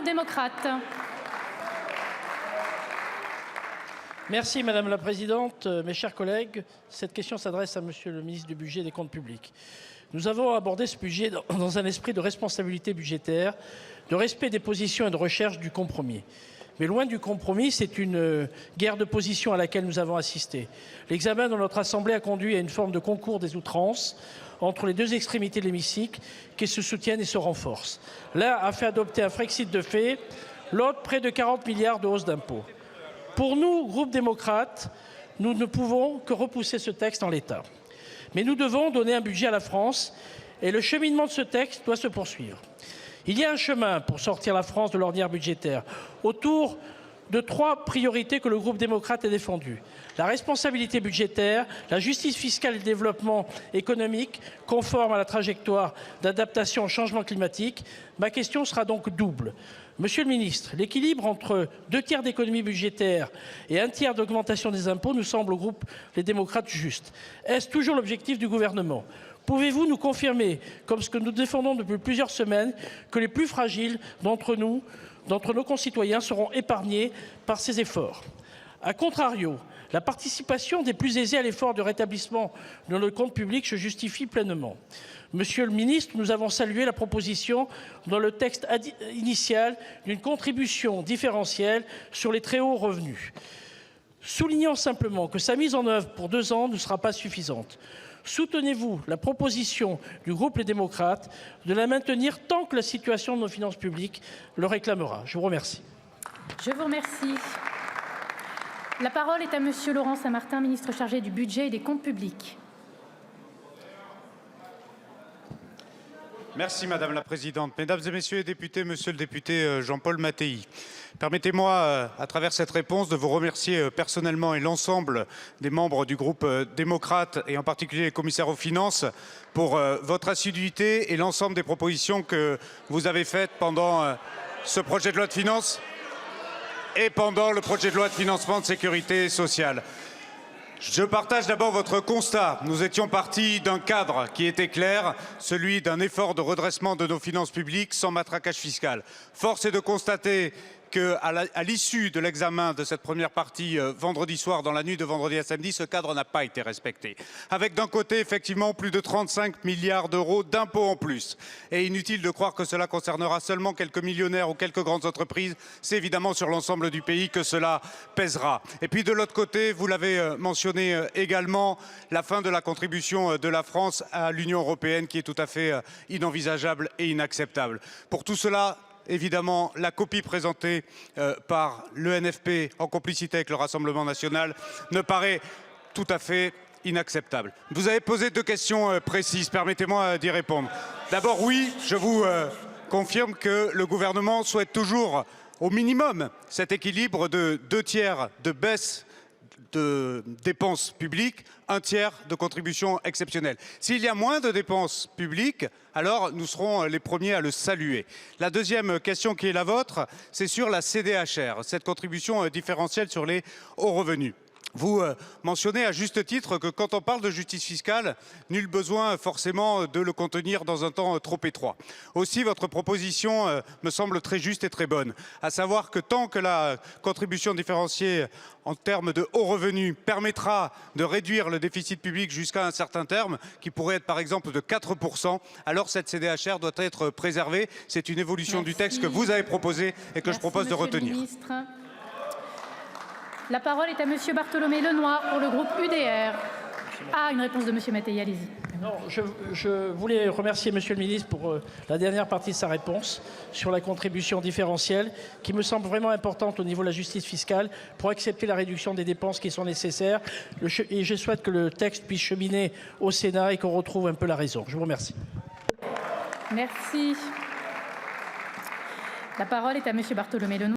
démocrates. Merci Madame la Présidente. Mes chers collègues, cette question s'adresse à Monsieur le ministre du Budget et des Comptes publics. Nous avons abordé ce budget dans un esprit de responsabilité budgétaire, de respect des positions et de recherche du compromis. Mais loin du compromis, c'est une guerre de position à laquelle nous avons assisté. L'examen de notre Assemblée a conduit à une forme de concours des outrances entre les deux extrémités de l'hémicycle qui se soutiennent et se renforcent. L'un a fait adopter un Frexit de fait, l'autre près de 40 milliards de hausse d'impôts. Pour nous, groupe démocrate, nous ne pouvons que repousser ce texte en l'état. Mais nous devons donner un budget à la France et le cheminement de ce texte doit se poursuivre. Il y a un chemin pour sortir la France de l'ornière budgétaire autour de 3 priorités que le groupe démocrate a défendues. La responsabilité budgétaire, la justice fiscale et le développement économique conforme à la trajectoire d'adaptation au changement climatique. Ma question sera donc double. Monsieur le ministre, l'équilibre entre 2 tiers d'économie budgétaire et 1 tiers d'augmentation des impôts nous semble au groupe Les Démocrates juste. Est-ce toujours l'objectif du gouvernement ? Pouvez-vous nous confirmer, comme ce que nous défendons depuis plusieurs semaines, que les plus fragiles d'entre nos concitoyens seront épargnés par ces efforts ? A contrario, la participation des plus aisés à l'effort de rétablissement de nos comptes publics se justifie pleinement. Monsieur le ministre, nous avons salué la proposition dans le texte initial d'une contribution différentielle sur les très hauts revenus. Soulignons simplement que sa mise en œuvre pour 2 ans ne sera pas suffisante. Soutenez-vous la proposition du groupe Les Démocrates de la maintenir tant que la situation de nos finances publiques le réclamera? Je vous remercie. Je vous remercie. La parole est à Monsieur Laurent Saint-Martin, ministre chargé du Budget et des Comptes publics. Merci Madame la Présidente. Mesdames et Messieurs les députés, Monsieur le député Jean-Paul Mattei, permettez-moi, à travers cette réponse, de vous remercier personnellement et l'ensemble des membres du groupe démocrate et en particulier les commissaires aux finances pour votre assiduité et l'ensemble des propositions que vous avez faites pendant ce projet de loi de finances et pendant le projet de loi de financement de sécurité sociale. Je partage d'abord votre constat. Nous étions partis d'un cadre qui était clair, celui d'un effort de redressement de nos finances publiques sans matraquage fiscal. Force est de constater qu'à l'issue de l'examen de cette première partie vendredi soir, dans la nuit de vendredi à samedi, ce cadre n'a pas été respecté. Avec d'un côté, effectivement, plus de 35 milliards d'euros d'impôts en plus. Et inutile de croire que cela concernera seulement quelques millionnaires ou quelques grandes entreprises. C'est évidemment sur l'ensemble du pays que cela pèsera. Et puis de l'autre côté, vous l'avez mentionné également, la fin de la contribution de la France à l'Union européenne qui est tout à fait inenvisageable et inacceptable. Pour tout cela, évidemment, la copie présentée par l'ENFP en complicité avec le Rassemblement national me paraît tout à fait inacceptable. Vous avez posé 2 questions précises, permettez-moi d'y répondre. D'abord, oui, je vous confirme que le gouvernement souhaite toujours, au minimum, cet équilibre de 2 tiers de baisse de dépenses publiques, 1 tiers de contributions exceptionnelles. S'il y a moins de dépenses publiques, alors nous serons les premiers à le saluer. La deuxième question qui est la vôtre, c'est sur la CDHR, cette contribution différentielle sur les hauts revenus. Vous mentionnez à juste titre que quand on parle de justice fiscale, nul besoin forcément de le contenir dans un temps trop étroit. Aussi, votre proposition me semble très juste et très bonne, à savoir que tant que la contribution différenciée en termes de hauts revenus permettra de réduire le déficit public jusqu'à un certain terme, qui pourrait être par exemple de 4%, alors cette CDHR doit être préservée. C'est une évolution du texte que vous avez proposé et que je propose de retenir. La parole est à Monsieur Bartholomé Lenoir pour le groupe UDR. Ah, une réponse de Monsieur Mattei, allez-y. Non, je voulais remercier Monsieur le ministre pour la dernière partie de sa réponse sur la contribution différentielle qui me semble vraiment importante au niveau de la justice fiscale pour accepter la réduction des dépenses qui sont nécessaires. Et je souhaite que le texte puisse cheminer au Sénat et qu'on retrouve un peu la raison. Je vous remercie. Merci. La parole est à Monsieur Bartholomé Lenoir.